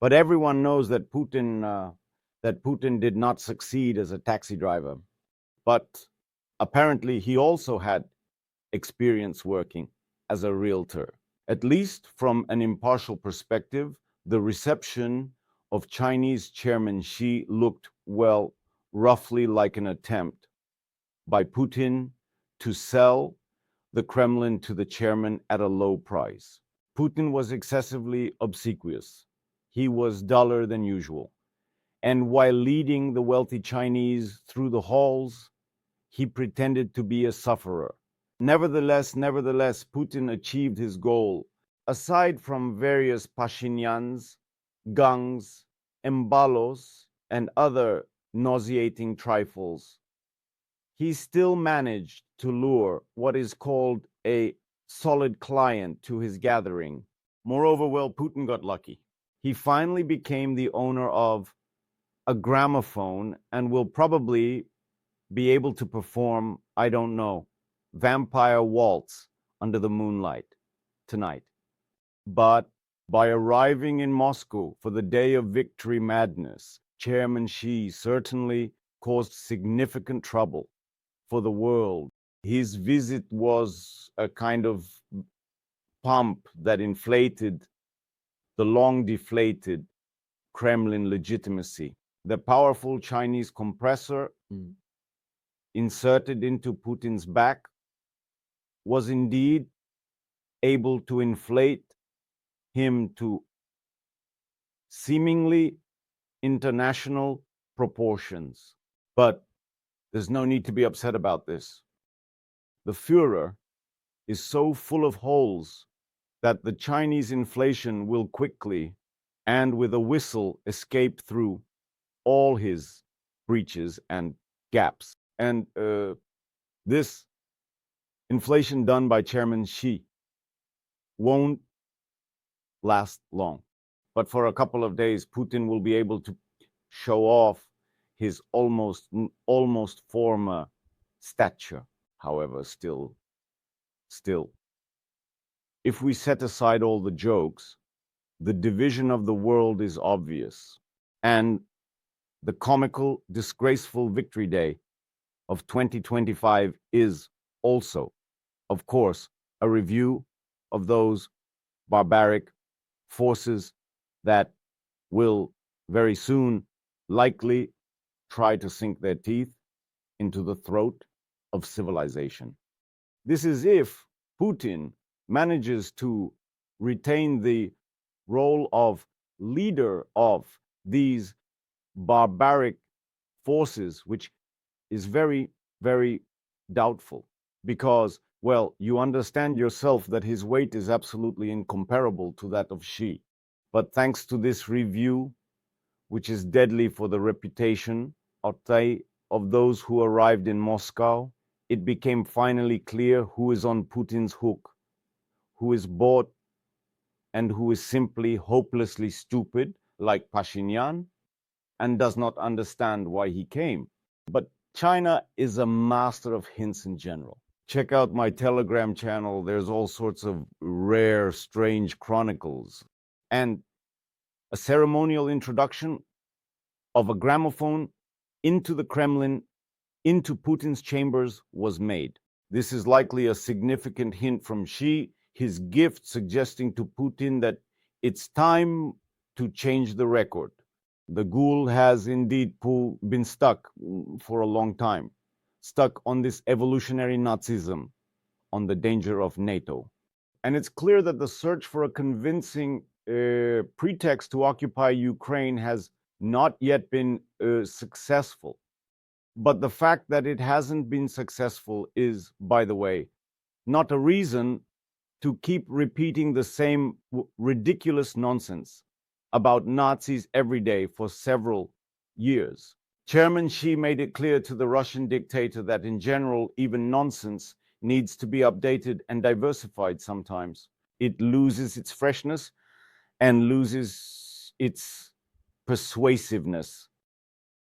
But everyone knows that Putin did not succeed as a taxi driver. But apparently he also had experience working as a realtor. At least from an impartial perspective, the reception of Chinese Chairman Xi looked, well, roughly like an attempt by Putin to sell the Kremlin to the chairman at a low price. Putin was excessively obsequious. He was duller than usual. And while leading the wealthy Chinese through the halls, he pretended to be a sufferer. Nevertheless, Putin achieved his goal. Aside from various Pashinyans, gangs, embalos, and other nauseating trifles, he still managed to lure what is called a solid client to his gathering. Moreover, well, Putin got lucky. He finally became the owner of a gramophone and will probably be able to perform, I don't know, Vampire Waltz under the moonlight tonight. But by arriving in Moscow for the day of victory madness, Chairman Xi certainly caused significant trouble for the world. His visit was a kind of pump that inflated the long deflated Kremlin legitimacy. The powerful Chinese compressor inserted into Putin's back was indeed able to inflate him to seemingly international proportions. But there's no need to be upset about this. The Führer is so full of holes that the Chinese inflation will quickly and with a whistle escape through all his breaches and gaps. And this inflation done by Chairman Xi won't last long. But for a couple of days, Putin will be able to show off his almost former stature. However, still, if we set aside all the jokes, the division of the world is obvious. And the comical, disgraceful Victory Day of 2025 is also, of course, a review of those barbaric forces that will very soon likely try to sink their teeth into the throat of civilization. This is if Putin manages to retain the role of leader of these barbaric forces, which is very, very doubtful, because, well, you understand yourself that his weight is absolutely incomparable to that of Xi. But thanks to this review, which is deadly for the reputation of those who arrived in Moscow, it became finally clear who is on Putin's hook, who is bought, and who is simply hopelessly stupid, like Pashinyan, and does not understand why he came. But China is a master of hints in general. Check out my Telegram channel. There's all sorts of rare, strange chronicles. And a ceremonial introduction of a gramophone into the Kremlin, into Putin's chambers, was made. This is likely a significant hint from Xi, his gift suggesting to Putin that it's time to change the record. The ghoul has indeed been stuck for a long time, stuck on this evolutionary Nazism, on the danger of NATO. And it's clear that the search for a convincing pretext to occupy Ukraine has not yet been successful. But the fact that it hasn't been successful is, by the way, not a reason to keep repeating the same ridiculous nonsense about Nazis every day for several years. Chairman Xi made it clear to the Russian dictator that in general, even nonsense needs to be updated and diversified sometimes. It loses its freshness and loses its persuasiveness